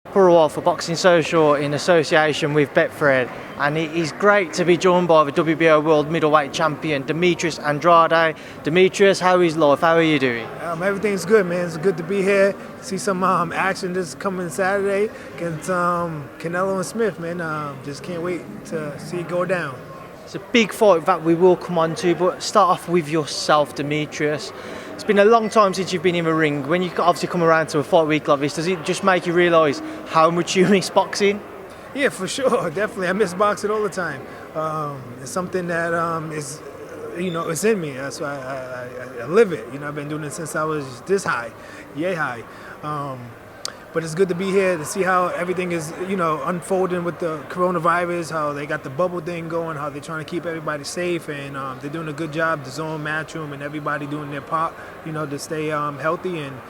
Purewal for Boxing Social in association with Betfred, and it is great to be joined by the WBO World Middleweight Champion Demetrius Andrade. Demetrius, how is life? How are you doing? Everything's good, man. It's good to be here. See some action this coming Saturday against Canelo-Smith, man. Just can't wait to see it go down. It's a big fight that we will come on to, but start off with yourself, Demetrius. It's been a long time since you've been in the ring. When you obviously come around to a fight week like this, does it just make you realise how much you miss boxing? Yeah, for sure, definitely. I miss boxing all the time. It's something that is, it's in me. That's why I live it. I've been doing it since I was this high, yay high. But it's good to be here to see how everything is, unfolding with the coronavirus, how they got the bubble thing going, how they're trying to keep everybody safe, and they're doing a good job, the zone, Matchroom, and everybody doing their part, to stay healthy and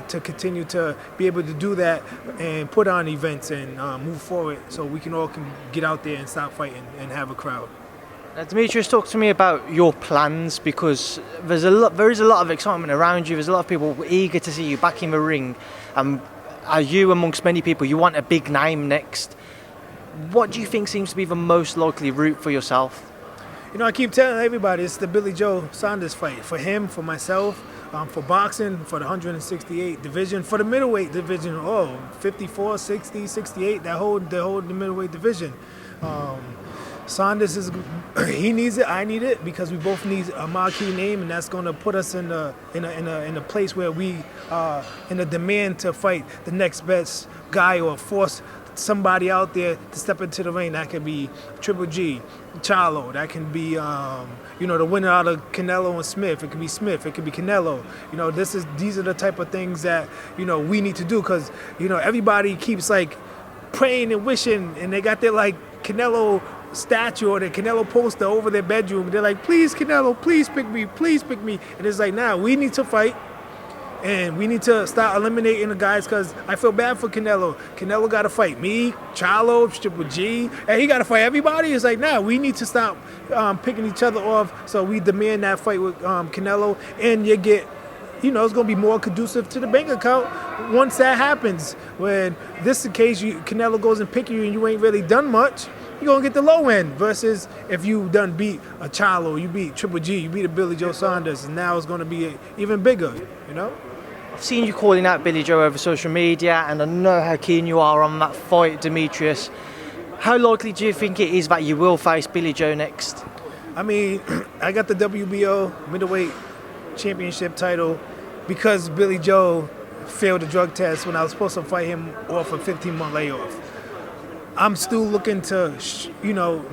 to continue to be able to do that and put on events and move forward so we can all get out there and stop fighting and have a crowd. Demetrius, talk to me about your plans, because there is a lot of excitement around you. There's a lot of people eager to see you back in the ring. Are you amongst many people, you want a big name next? What do you think seems to be the most likely route for yourself? I keep telling everybody it's the Billy Joe Saunders fight. For him, for myself, for boxing, for the 168 division, for the middleweight division, 54, 60, 68, the middleweight division. Saunders he needs it, I need it, because we both need a marquee name, and that's going to put us in a place where we are in a demand to fight the next best guy or force somebody out there to step into the ring. That could be Triple G, Charlo. That can be the winner out of Canelo and Smith. It could be Smith. It could be Canelo. These are the type of things that we need to do, because everybody keeps like praying and wishing, and they got their like Canelo statue or the Canelo poster over their bedroom. They're like, please Canelo, please pick me, please pick me. And it's like, nah, we need to fight, and we need to start eliminating the guys, because I feel bad for Canelo. Canelo got to fight me, Charlo, Triple G, and he got to fight everybody. It's like, nah, we need to stop picking each other off, so we demand that fight with Canelo, and you get it's going to be more conducive to the bank account once that happens. When this is the case, Canelo goes and pick you and you ain't really done much, you're going to get the low end, versus if you done beat a Charlo, you beat Triple G, you beat a Billy Joe Saunders, and now it's going to be even bigger, I've seen you calling out Billy Joe over social media, and I know how keen you are on that fight, Demetrius. How likely do you think it is that you will face Billy Joe next? I mean, I got the WBO middleweight championship title because Billy Joe failed the drug test when I was supposed to fight him off a 15-month layoff. I'm still looking to,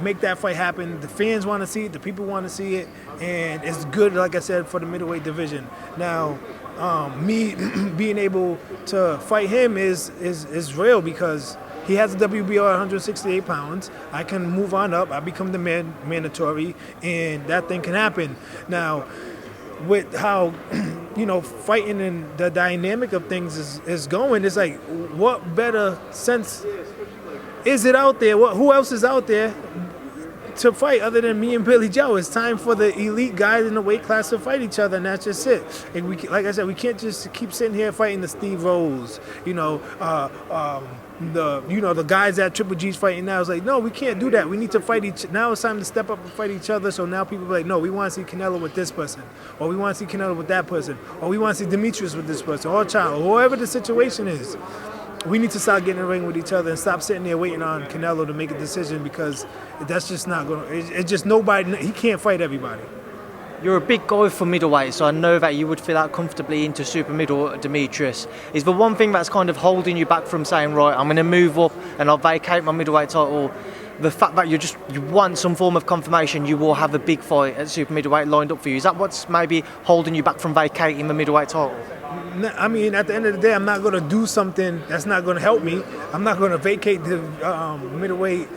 make that fight happen. The fans want to see it, the people want to see it, and it's good, like I said, for the middleweight division. Now, me being able to fight him is real, because he has a WBO at 168 pounds. I can move on up. I become the mandatory, and that thing can happen. Now, with how fighting and the dynamic of things is going, it's like, what better sense is it out there? Who else is out there to fight other than me and Billy Joe? It's time for the elite guys in the weight class to fight each other, and that's just it. And like I said, we can't just keep sitting here fighting the Steve Rolls, the guys that Triple G's fighting now. It's like, no, we can't do that. We need to fight now it's time to step up and fight each other. So now people are like, no, we want to see Canelo with this person, or we want to see Canelo with that person, or we want to see Demetrius with this person, or Charlo, whoever the situation is. We need to start getting in the ring with each other and stop sitting there waiting on Canelo to make a decision, because that's just not going to, it's just nobody, he can't fight everybody. You're a big guy for middleweight, so I know that you would fit out comfortably into super middle, Demetrius. Is the one thing that's kind of holding you back from saying, right, I'm going to move up and I'll vacate my middleweight title, the fact that you want some form of confirmation you will have a big fight at super middleweight lined up for you? Is that what's maybe holding you back from vacating the middleweight title? I mean, at the end of the day, I'm not going to do something that's not going to help me. I'm not going to vacate the middleweight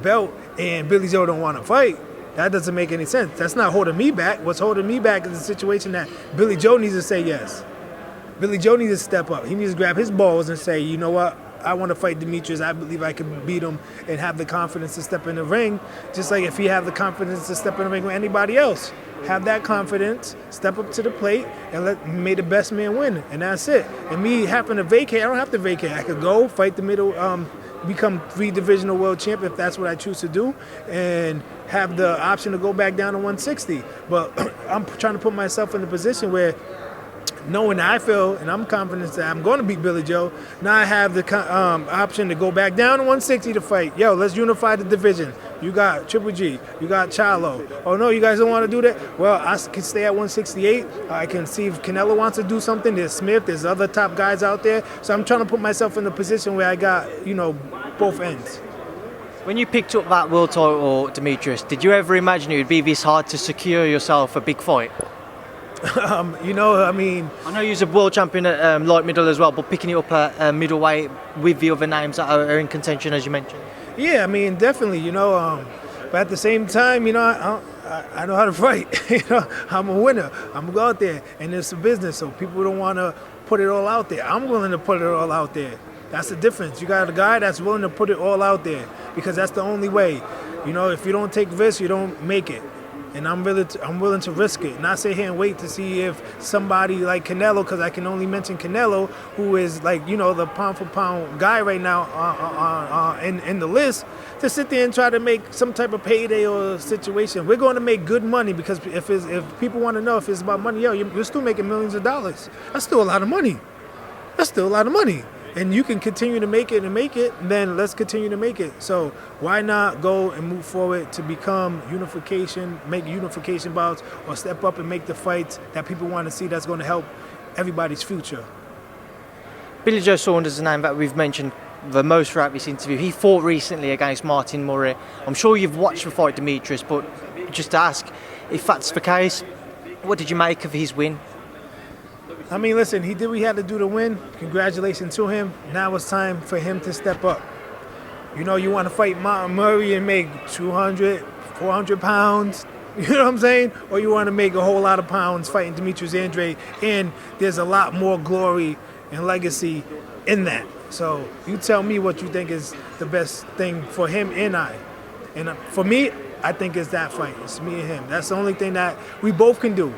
belt and Billy Joe don't want to fight. That doesn't make any sense. That's not holding me back. What's holding me back is the situation that Billy Joe needs to say yes. Billy Joe needs to step up. He needs to grab his balls and say, you know what, I want to fight Demetrius. I believe I can beat him and have the confidence to step in the ring, just like if he have the confidence to step in the ring with anybody else. Have that confidence, step up to the plate, and may the best man win, and that's it. And me having to vacate, I don't have to vacate. I could go fight the middle, become 3 divisional world champ if that's what I choose to do, and have the option to go back down to 160. But I'm trying to put myself in a position where, knowing that I feel and I'm confident that I'm going to beat Billy Joe, now I have the option to go back down to 160 to fight. Yo, let's unify the division. You got Triple G, you got Charlo. Oh no, you guys don't want to do that? Well, I can stay at 168. I can see if Canelo wants to do something. There's Smith, there's other top guys out there. So I'm trying to put myself in a position where I got, both ends. When you picked up that world title, Demetrius, did you ever imagine it would be this hard to secure yourself a big fight? I know you're a world champion at light middle as well, but picking it up at middleweight with the other names that are in contention, as you mentioned. Yeah, definitely, but at the same time, I know how to fight. I'm a winner. I'm going to go out there, and it's a business, so people don't want to put it all out there. I'm willing to put it all out there. That's the difference. You got a guy that's willing to put it all out there, because that's the only way. If you don't take risks, you don't make it. And I'm willing to risk it. Not sit here and wait to see if somebody like Canelo, because I can only mention Canelo, who is the pound for pound guy right now in the list, to sit there and try to make some type of payday or situation. We're going to make good money, because if people want to know if it's about money, you're still making millions of dollars. That's still a lot of money. And you can continue to make it, then let's continue to make it. So why not go and move forward to become unification, make unification bouts, or step up and make the fights that people want to see that's going to help everybody's future. Billy Joe Saunders is a name that we've mentioned the most throughout this interview. He fought recently against Martin Murray. I'm sure you've watched the fight, Demetrius, but just to ask, if that's the case, what did you make of his win? Listen, he did what he had to do to win. Congratulations to him. Now it's time for him to step up. You want to fight Martin Murray and make 200, 400 pounds, you know what I'm saying? Or you want to make a whole lot of pounds fighting Demetrius Andrade, and there's a lot more glory and legacy in that. So you tell me what you think is the best thing for him and I. And for me, I think it's that fight. It's me and him. That's the only thing that we both can do.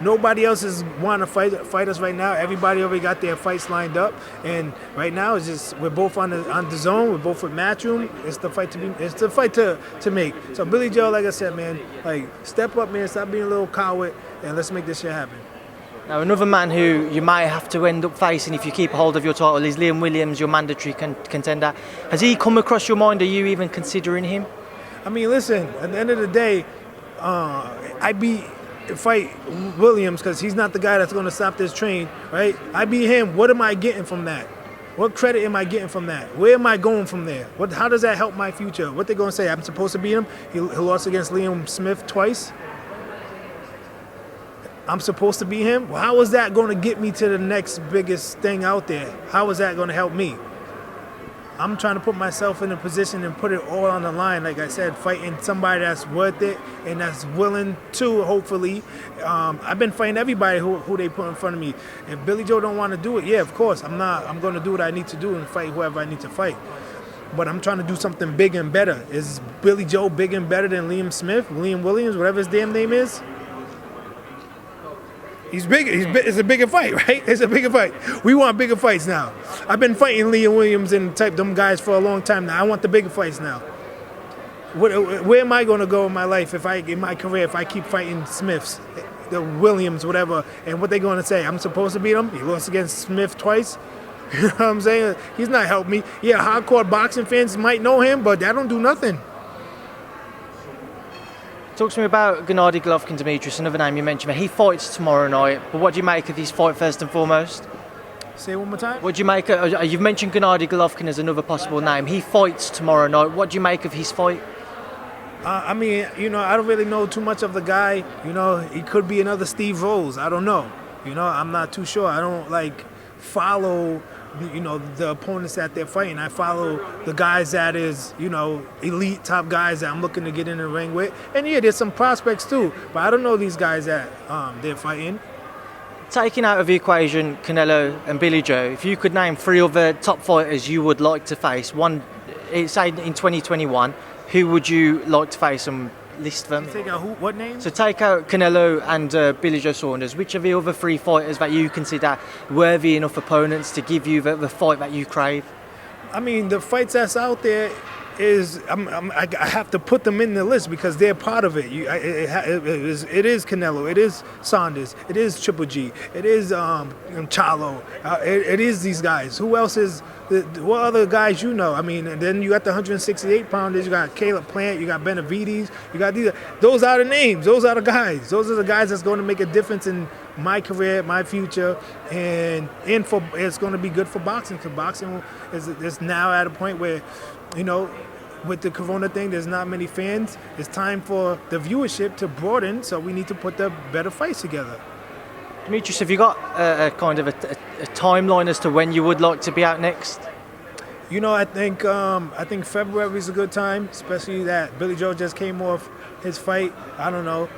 Nobody else is want to fight us right now. Everybody already got their fights lined up, and right now it's just we're both on the zone. We're both with Matchroom. It's the fight to make. So Billy Joe, like I said, man, step up, man. Stop being a little coward, and let's make this shit happen. Now, another man who you might have to end up facing if you keep hold of your title is Liam Williams, your mandatory contender. Has he come across your mind? Are you even considering him? Listen, at the end of the day, I fight Williams because he's not the guy that's going to stop this train, right? I beat him. What am I getting from that? What credit am I getting from that? Where am I going from there? How does that help my future? What they going to say? I'm supposed to beat him? He lost against Liam Smith twice. I'm supposed to beat him? Well, how is that going to get me to the next biggest thing out there? How is that going to help me? I'm trying to put myself in a position and put it all on the line. Like I said, fighting somebody that's worth it and that's willing to, hopefully. I've been fighting everybody who they put in front of me. If Billy Joe don't want to do it, yeah, of course. I'm going to do what I need to do and fight whoever I need to fight. But I'm trying to do something big and better. Is Billy Joe big and better than Liam Smith, Liam Williams, whatever his damn name is? He's bigger. It's a bigger fight, right? It's a bigger fight. We want bigger fights now. I've been fighting Liam Williams and them guys for a long time now. I want the bigger fights now. Where am I going to go in my life in my career if I keep fighting Smiths, the Williams, whatever? And what they going to say? I'm supposed to beat him? He lost against Smith twice. You know what I'm saying? He's not helped me. Yeah, hardcore boxing fans might know him, but that don't do nothing. Talk to me about Gennady Golovkin, Demetrius, another name you mentioned. He fights tomorrow night, but what do you make of his fight first and foremost? Say it one more time. What do you make of, you've mentioned Gennady Golovkin as another possible name. He fights tomorrow night. What do you make of his fight? I don't really know too much of the guy. He could be another Steve Rose. I don't know. I'm not too sure. I don't follow the opponents that they're fighting. I follow the guys that is, elite top guys that I'm looking to get in the ring with. And yeah, there's some prospects too, but I don't know these guys that they're fighting. Taking out of the equation Canelo and Billy Joe, if you could name 3 other top fighters you would like to face, say in 2021, who would you like to face and list them? Take out who? What names? So take out Canelo and Billy Joe Saunders. Which of the other 3 fighters that you consider worthy enough opponents to give you the fight that you crave? I mean, the fights that's out there is I have to put them in the list because they're part of it. It is Canelo, it is Saunders, it is Triple G, it is Charlo, it is these guys. Who else is? What other guys you know? I mean, and then you got the 168 pounders. You got Caleb Plant, you got Benavides, you got these. Those are the names. Those are the guys. Those are the guys that's going to make a difference in my career, my future, and it's going to be good for boxing because boxing is now at a point where, you know, with the Corona thing, there's not many fans. It's time for the viewership to broaden, so we need to put the better fights together. Demetrius, have you got a kind of a timeline as to when you would like to be out next? You know, I think February is a good time, especially that Billy Joe just came off his fight. I don't know,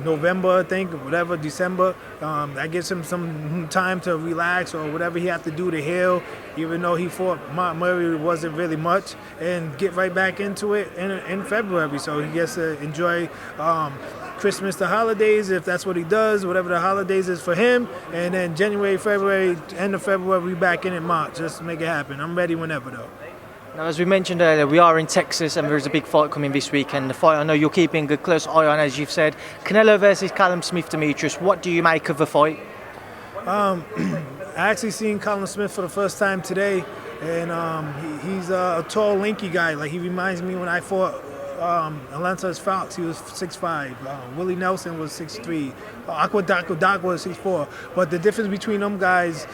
November, I think, whatever, December. That gives him some time to relax or whatever he had to do to heal, even though he fought Mark Murray wasn't really much, and get right back into it in February. So he gets to enjoy Christmas, the holidays, if that's what he does, whatever the holidays is for him. And then January, February, end of February, we back in March. Just to make it happen. I'm ready whenever, though. Now, as we mentioned earlier, we are in Texas and there is a big fight coming this weekend. The fight I know you're keeping a close eye on, as you've said. Canelo versus Canelo-Smith. Demetrius, what do you make of the fight? I actually seen Canelo-Smith for the first time today, and he's a tall, lanky guy. Like, he reminds me when I fought Alanta's Fox, he was 6'5". Willie Nelson was 6'3". Aqua was 6'4". But the difference between them guys,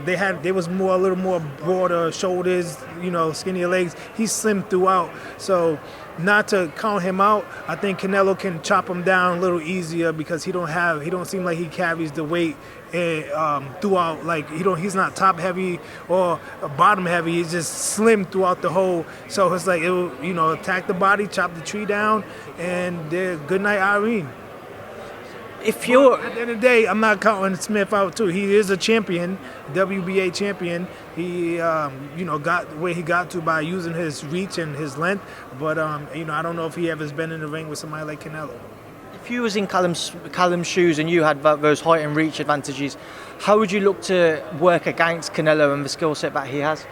they was a little more broader shoulders, you know, skinnier legs. He's slim throughout. So not to count him out, I think Canelo can chop him down a little easier because he don't seem like he carries the weight throughout. Like he's not top heavy or bottom heavy. He's just slim throughout the whole. So it's like attack the body, chop the tree down, and good night, Irene. At the end of the day, I'm not counting Smith out too. He is a champion, WBA champion. He got where he got to by using his reach and his length. But I don't know if he ever's been in the ring with somebody like Canelo. If you was in Callum's shoes and you had those height and reach advantages, how would you look to work against Canelo and the skill set that he has?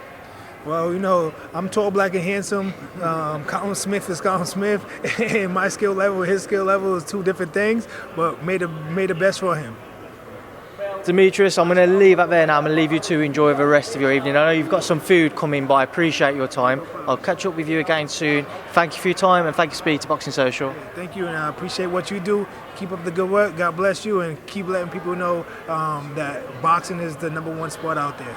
Well, I'm tall, black, and handsome. Canelo-Smith is Canelo-Smith, and my skill level, his skill level is 2 different things, but made the best for him. Demetrius, I'm going to leave it there now. I'm going to leave you to enjoy the rest of your evening. I know you've got some food coming, but I appreciate your time. I'll catch up with you again soon. Thank you for your time, and thank you for speaking to Boxing Social. Thank you, and I appreciate what you do. Keep up the good work. God bless you, and keep letting people know that boxing is the #1 sport out there.